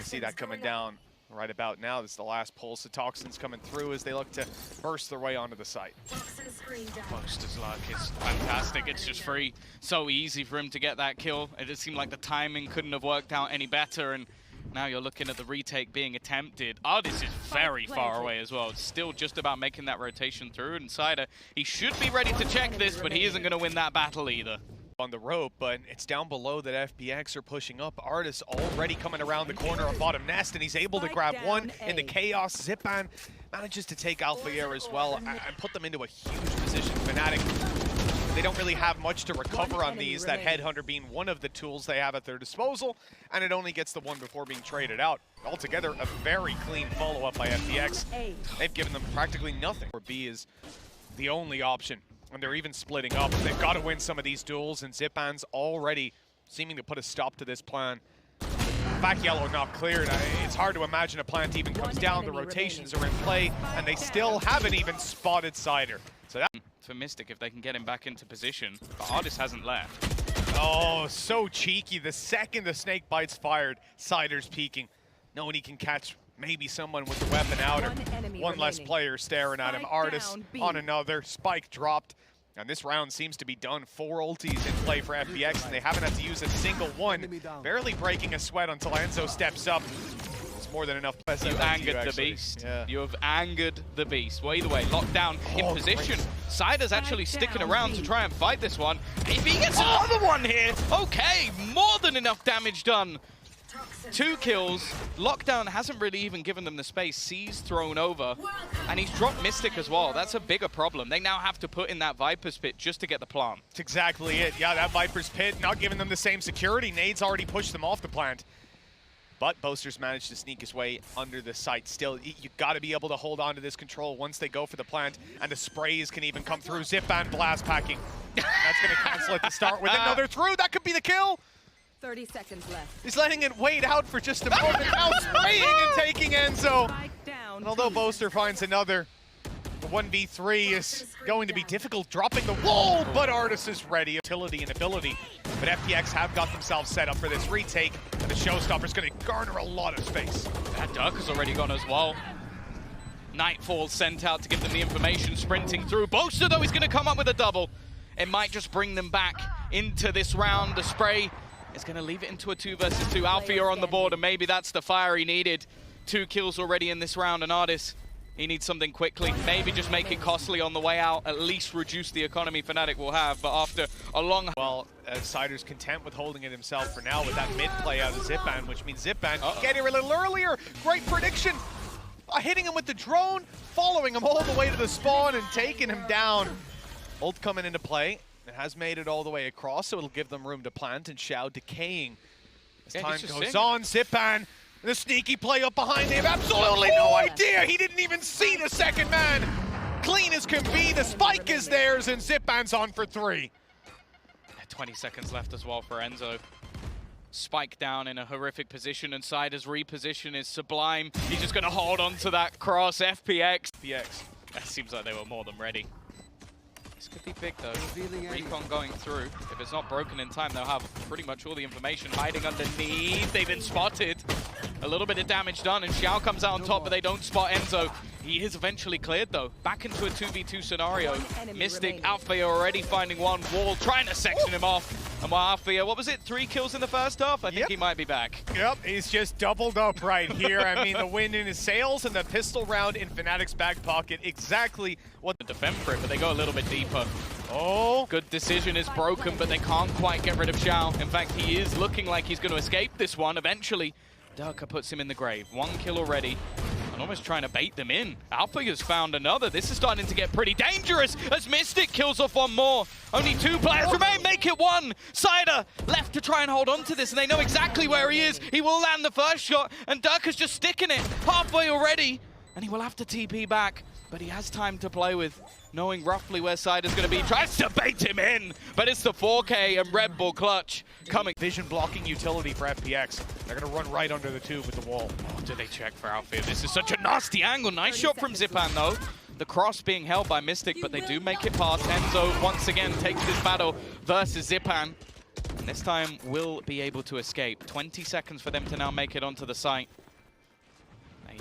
can see that coming down right about now. This is the last pulse of Toxins coming through as they look to burst their way onto the site. Boaster's luck is fantastic. It's just free. So easy for him to get that kill. It just seemed like the timing couldn't have worked out any better. And now you're looking at the retake being attempted. Artis is very far away as well. It's still just about making that rotation through. And Cider, he should be ready to check this, but he isn't going to win that battle either. On the rope, but it's down below that FPX are pushing up. Artis already coming around the corner of bottom nest, and he's able to grab one in the chaos. Zipan manages to take Alpha Air as well and put them into a huge position. FNATIC, they don't really have much to recover on these, that Headhunter being one of the tools they have at their disposal, and it only gets the one before being traded out. Altogether, a very clean follow-up by FPX. They've given them practically nothing. Or B is the only option. And they're even splitting up. They've got to win some of these duels, and Zipan's already seeming to put a stop to this plan. Back yellow not cleared. It's hard to imagine a plant even comes down. The rotations are in play, and they still haven't even spotted Cider. So that for Mystic, if they can get him back into position, but Artis hasn't left. Oh, so cheeky. The second the snake bites fired, Cider's peeking, knowing he can catch maybe someone with the weapon out, or one less player staring at him. Artis on another. Spike dropped. And this round seems to be done. 4 ultis in play for FPX, and they haven't had to use a single one. Barely breaking a sweat until Enzo steps up. It's more than enough. You angered the beast. Yeah. You have angered the beast. Well, either way, lockdown in position. Cider's actually sticking around to try and fight this one. If he gets another one here, okay, more than enough damage done. 2 kills. Lockdown hasn't really even given them the space. C's thrown over, and he's dropped Mystic as well. That's a bigger problem. They now have to put in that Viper's Pit just to get the plant. That's exactly it. Yeah, that Viper's Pit not giving them the same security. Nade's already pushed them off the plant. But Boaster's managed to sneak his way under the site. Still, you've got to be able to hold on to this control once they go for the plant, and the sprays can even come through. Zipan blast packing. That's going to cancel it to start with another through. That could be the kill. 30 seconds left. He's letting it wait out for just a moment. Now spraying and taking Enzo. And although Boaster finds another, the 1v3 is going to be difficult, dropping the wall, but Artis is ready. Utility and ability, but FPX have got themselves set up for this retake, and the showstopper's going to garner a lot of space. That Duck has already gone as well. Nightfall sent out to give them the information, sprinting through. Boaster, though, he's going to come up with a double. It might just bring them back into this round. The spray is going to leave it into a 2 versus 2. Alfia on the board, and maybe that's the fire he needed. 2 kills already in this round, and Artis, he needs something quickly. Maybe just make it costly on the way out, at least reduce the economy FNATIC will have, but after a long... Well, Cider's content with holding it himself for now with that mid play out of Zipan, which means Zipan get here a little earlier. Great prediction. Hitting him with the drone, following him all the way to the spawn and taking him down. Ult coming into play. It has made it all the way across, so it'll give them room to plant, and Xiao decaying as time goes on. Zipan, the sneaky play up behind him, absolutely no idea! He didn't even see the second man! Clean as can be, the spike is theirs, and Zipan's on for 3. 20 seconds left as well for Enzo. Spike down in a horrific position, and Cider's reposition is sublime. He's just going to hold on to that cross. FPX. That seems like they were more than ready. This could be big though. Recon going through. If it's not broken in time, they'll have pretty much all the information hiding underneath. They've been spotted. A little bit of damage done, and Xiao comes out on top, but they don't spot Enzo. He is eventually cleared though. Back into a 2v2 scenario. Mystic, Alfia already finding one wall, trying to section him off. And while Alfia, what was it, 3 kills in the first half? I think he might be back. Yep, he's just doubled up right here. I mean, the wind in his sails and the pistol round in FNATIC's back pocket. Exactly what to defend for it, but they go a little bit deeper. Oh, good decision is broken, but they can't quite get rid of Xiao. In fact, he is looking like he's going to escape this one eventually. Durka puts him in the grave. 1 kill already. And almost trying to bait them in. Alpha has found another. This is starting to get pretty dangerous as Mystic kills off one more. Only 2 players remain. Make it 1. Cider left to try and hold on to this, and they know exactly where he is. He will land the first shot, and Durka's just sticking it halfway already. And he will have to TP back, but he has time to play with, knowing roughly where Cider's going to be. Tries to bait him in, but it's the 4K and Red Bull clutch coming. Vision blocking utility for FPX. They're going to run right under the tube with the wall. Oh, do they check for Alfia? This is such a nasty angle. Nice shot from Zipan, though. The cross being held by Mystic, but they do make it past. Enzo once again takes this battle versus Zipan. And this time will be able to escape. 20 seconds for them to now make it onto the site.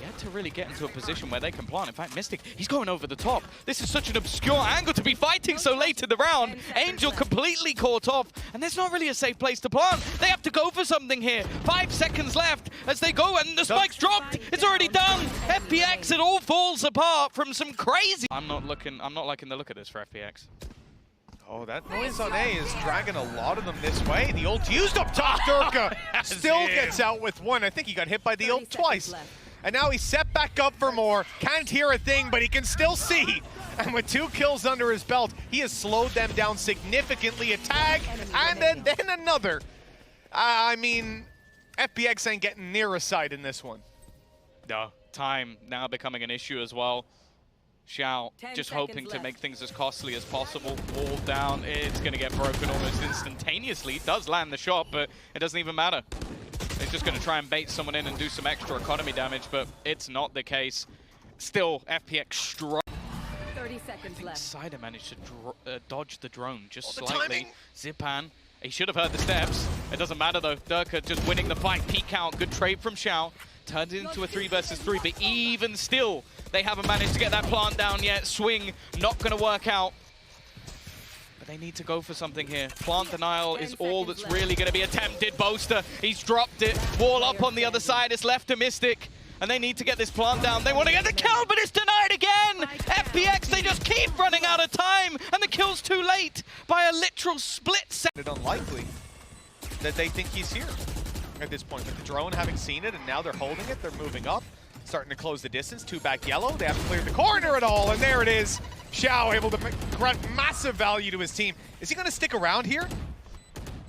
Yet to really get into a position where they can plant. In fact, Mystic, he's going over the top. This is such an obscure angle to be fighting so late in the round. Angel completely caught off, and there's not really a safe place to plant. They have to go for something here. 5 seconds left as they go, and the spike's dropped. It's already done. FPX, it all falls apart from some crazy... I'm not liking the look of this for FPX. Oh, that noise on A is dragging a lot of them this way. The ult used up top. Durka still gets out with one. I think he got hit by the ult twice. And now he's set back up for more. Can't hear a thing, but he can still see. And with 2 kills under his belt, he has slowed them down significantly. A tag, and then another. I mean, FPX ain't getting near a side in this one. No, time now becoming an issue as well. Xiao just hoping to make things as costly as possible. Wall down, it's going to get broken almost instantaneously. Does land the shot, but it doesn't even matter. They're just going to try and bait someone in and do some extra economy damage, but it's not the case. Still, FPX strong. 30 seconds left. Cider managed to dodge the drone just slightly. Zipan, he should have heard the steps. It doesn't matter though. Durka just winning the fight. Peek out, good trade from Xiao. Turned it into a 3 versus 3, but even still, they haven't managed to get that plant down yet. Swing, not going to work out. But they need to go for something here. Plant denial is all that's really going to be attempted. Boaster, he's dropped it. Wall up on the other side, it's left to Mystic. And they need to get this plant down. They want to get the kill, but it's denied again! FPX, they just keep running out of time, and the kill's too late by a literal split second. It's unlikely that they think he's here at this point. With the drone having seen it, and now they're holding it, they're moving up, starting to close the distance. 2 back yellow, they haven't cleared the corner at all, and there it is. Xiao able to grant massive value to his team. Is he going to stick around here?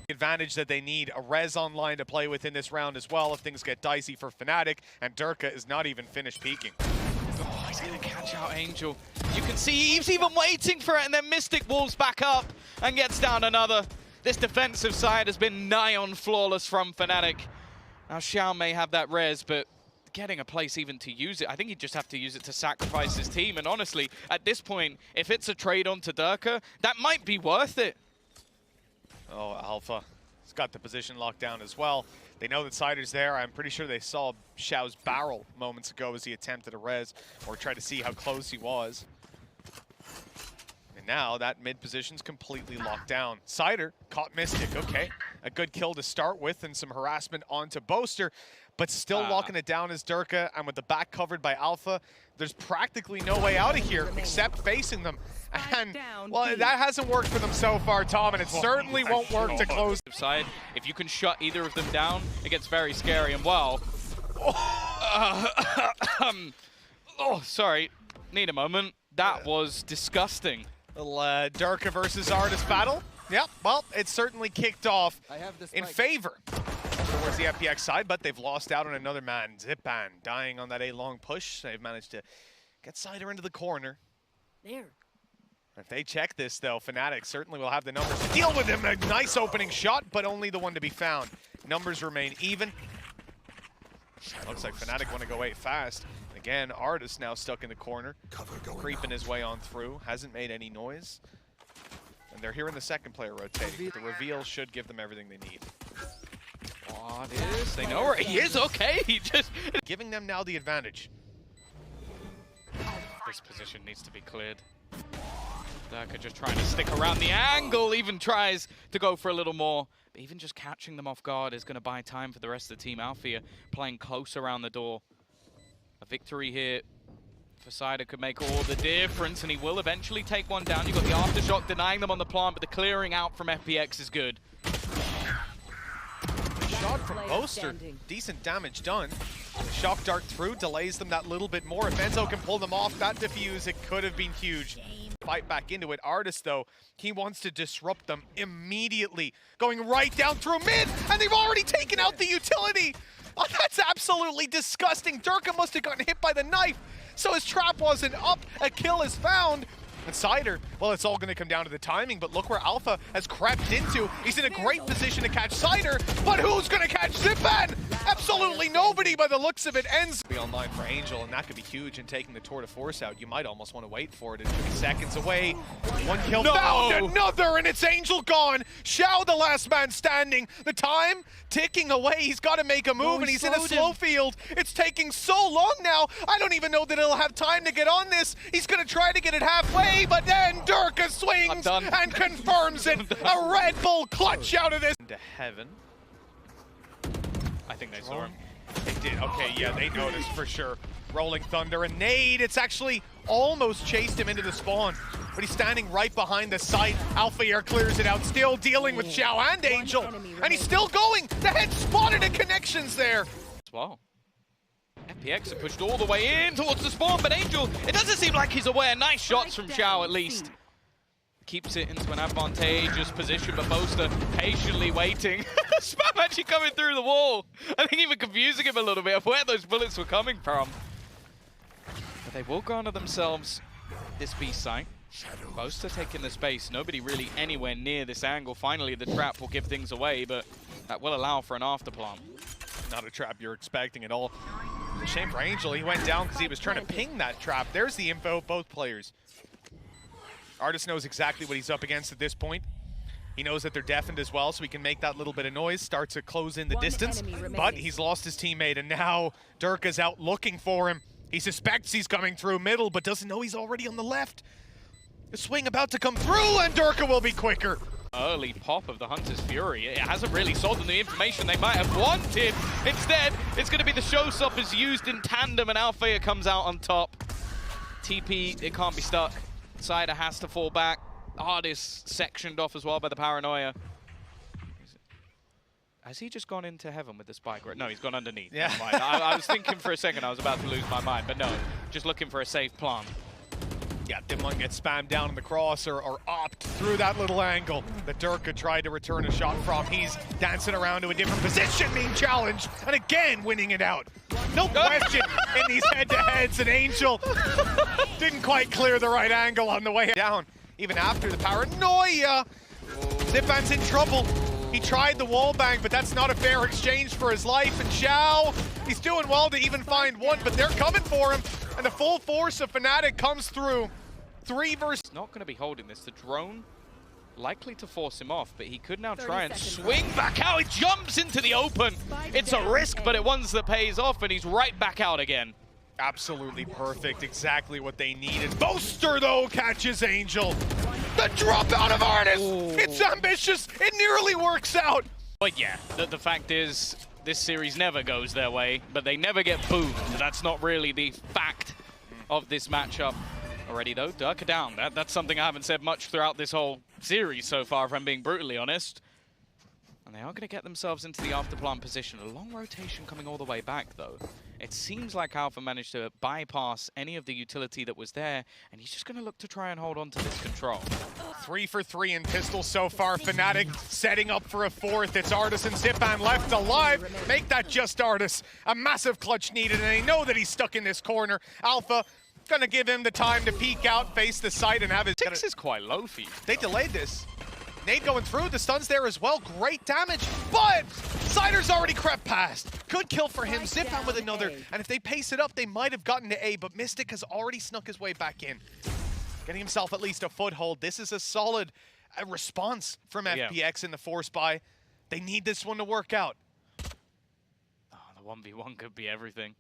The advantage that they need a res online to play with in this round as well if things get dicey for FNATIC, and Durka is not even finished peeking. Oh, he's going to catch out Angel. You can see he's even waiting for it, and then Mystic walls back up and gets down another. This defensive side has been nigh on flawless from FNATIC. Now Xiao may have that res, but getting a place even to use it, I think he'd just have to use it to sacrifice his team. And honestly, at this point, if it's a trade on to Durka, that might be worth it. Oh, Alpha has got the position locked down as well. They know that Cider's there. I'm pretty sure they saw Xiao's barrel moments ago as he attempted a res or tried to see how close he was. And now that mid position's completely locked down. Cider caught Mystic. Okay, a good kill to start with and some harassment onto Boaster, but still locking it down as Durka, and with the back covered by Alpha, there's practically no way out of here except facing them. And, well, that hasn't worked for them so far, Tom, and it certainly won't work to close. Side, if you can shut either of them down, it gets very scary. And well, sorry, need a moment. That was disgusting. Little Durka versus Artist battle. Yep, well, it's certainly kicked off in favor towards the FPX side, but they've lost out on another man. Zipan dying on that A-long push. They've managed to get Cider into the corner. There. If they check this, though, FNATIC certainly will have the numbers to deal with him. A nice opening shot, but only the one to be found. Numbers remain even. Looks like FNATIC want to go 8 fast. Again, Artist now stuck in the corner, creeping his way on through. Hasn't made any noise. And they're here in the second player rotating. The reveal should give them everything they need. What is? They know where he is. Okay, he just giving them now the advantage. This position needs to be cleared. Durka just trying to stick around the angle, even tries to go for a little more. But even just catching them off guard is going to buy time for the rest of the team. Alfia playing close around the door. A victory here for Cider could make all the difference, and he will eventually take one down. You've got the aftershock denying them on the plant, but the clearing out from FPX is good. Shot from Boaster, decent damage done. Shock dart through, delays them that little bit more. If Enzo can pull them off that defuse, it could have been huge. Fight back into it. Artist, though, he wants to disrupt them immediately. Going right down through mid, and they've already taken out the utility. Oh, that's absolutely disgusting. Durka must have gotten hit by the knife, so his trap wasn't up. A kill is found. And Cider, well, it's all going to come down to the timing, but look where Alpha has crept into. He's in a great position to catch Cider, but who's going to catch Zipan? Absolutely. absolutely nobody by the looks of it. Ends be online for Angel, and that could be huge in taking the tour de force out. You might almost want to wait for it. It's 3 seconds away. One kill found, another, and it's Angel gone. Xiao, the last man standing. The time ticking away. He's got to make a move, and he's in a slow field. It's taking so long now. I don't even know that he'll have time to get on this. He's going to try to get it halfway, but then Durka swings and confirms it. A Red Bull clutch out of this. Into heaven. I think they saw him. They did. Okay, yeah, they noticed for sure. Rolling Thunder and nade. It's actually almost chased him into the spawn, but he's standing right behind the site. Alpha Air clears it out, still dealing with Xiao and Angel, and he's still going. The head spotted at connections there. As well. FPX have pushed all the way in towards the spawn, but Angel, it doesn't seem like he's aware. Nice shots from Xiao at least. Keeps it into an advantageous position, but Boaster patiently waiting. Spam actually coming through the wall. I think even confusing him a little bit of where those bullets were coming from. But they will garner themselves this B site. Boaster taking the space. Nobody really anywhere near this angle. Finally, the trap will give things away, but that will allow for an afterplant. Not a trap you're expecting at all. It's a shame for Angel. He went down because he was trying to ping that trap. There's the info of both players. Artist knows exactly what he's up against at this point. He knows that they're deafened as well, so he can make that little bit of noise, start to close in the distance. But he's lost his teammate, and now Durka's out looking for him. He suspects he's coming through middle, but doesn't know he's already on the left. The swing about to come through, and Durka will be quicker. Early pop of the Hunter's Fury. It hasn't really sold them the information they might have wanted. Instead, it's going to be the showstoppers used in tandem, and Althea comes out on top. TP, it can't be stuck. Cider has to fall back. Artist sectioned off as well by the paranoia. Has he just gone into heaven with the spike? No, he's gone underneath. Yeah. I was thinking for a second I was about to lose my mind, but no, just looking for a safe plant. Yeah, Dimwon gets spammed down in the cross or opt through that little angle that Durka tried to return a shot from. He's dancing around to a different position, being challenged, and again winning it out. No question in these head-to-heads, and Angel didn't quite clear the right angle on the way down. Even after the paranoia, Zipan's in trouble. He tried the wall bang, but that's not a fair exchange for his life. And Xiao, he's doing well to even find one, but they're coming for him. And the full force of FNATIC comes through. 3 versus... Not going to be holding this. The drone likely to force him off, but he could now try and swing back out. He jumps into the open. It's a risk, but it one's that pays off, and he's right back out again. Absolutely perfect. Exactly what they needed. Boaster, though, catches Angel. The dropout of Artist. It's ambitious. It nearly works out. But yeah, the fact is, this series never goes their way, but they never get boomed. That's not really the fact of this matchup. Already, though, Durka down. That's something I haven't said much throughout this whole series so far, if I'm being brutally honest. And they are going to get themselves into the afterplant position. A long rotation coming all the way back, though. It seems like Alpha managed to bypass any of the utility that was there, and he's just going to look to try and hold on to this control. 3 for 3 in pistols so far. FNATIC setting up for a 4th. It's Artis and Zipan left alive. Make that just Artis. A massive clutch needed, and they know that he's stuck in this corner. Alpha gonna give him the time to peek out, face the site, and have his... 6 is quite low for you. They delayed this. Nade going through, the stun's there as well. Great damage, but Cider's already crept past. Good kill for him. Zipan with another, and if they pace it up, they might have gotten to A, but Mystic has already snuck his way back in. Getting himself at least a foothold. This is a solid response from FPX in the force buy. They need this one to work out. Oh, the 1v1 could be everything.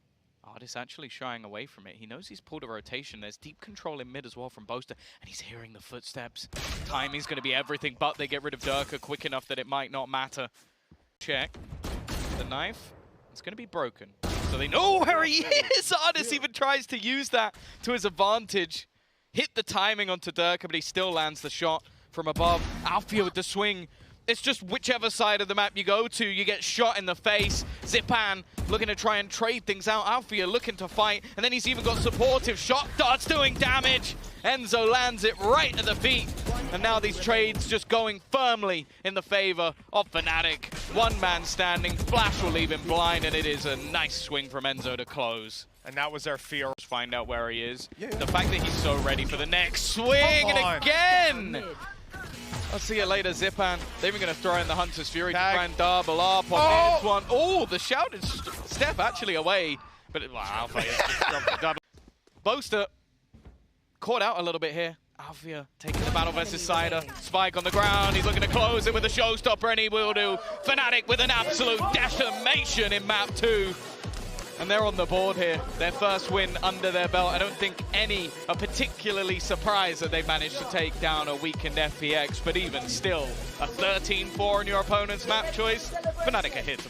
Artist actually shying away from it. He knows he's pulled a rotation. There's deep control in mid as well from Boaster, and he's hearing the footsteps. Timing's going to be everything, but they get rid of Durka quick enough that it might not matter. Check. The knife, it's going to be broken. So they know where he is! Artist even tries to use that to his advantage. Hit the timing onto Durka, but he still lands the shot from above. Alfia with the swing. It's just whichever side of the map you go to, you get shot in the face. Zipan looking to try and trade things out. Alfia looking to fight, and then he's even got supportive shot darts doing damage. Enzo lands it right at the feet, and now these trades just going firmly in the favor of FNATIC. One man standing, flash will leave him blind, and it is a nice swing from Enzo to close. And that was our fear. Let's find out where he is. The fact that he's so ready for the next swing, and again! I'll see you later, Zipan. They're even going to throw in the Hunter's Fury Tag. to try and double up on this one. Oh, the shouted step actually away. But Alpha is just dropped the double. Boaster caught out a little bit here. Alfia taking the battle versus Cider. Spike on the ground. He's looking to close it with a showstopper, and he will do. FNATIC with an absolute decimation in map 2. And they're on the board here. Their first win under their belt. I don't think any are particularly surprised that they managed to take down a weakened FPX, but even still, a 13-4 on your opponent's map choice. FNATIC are here to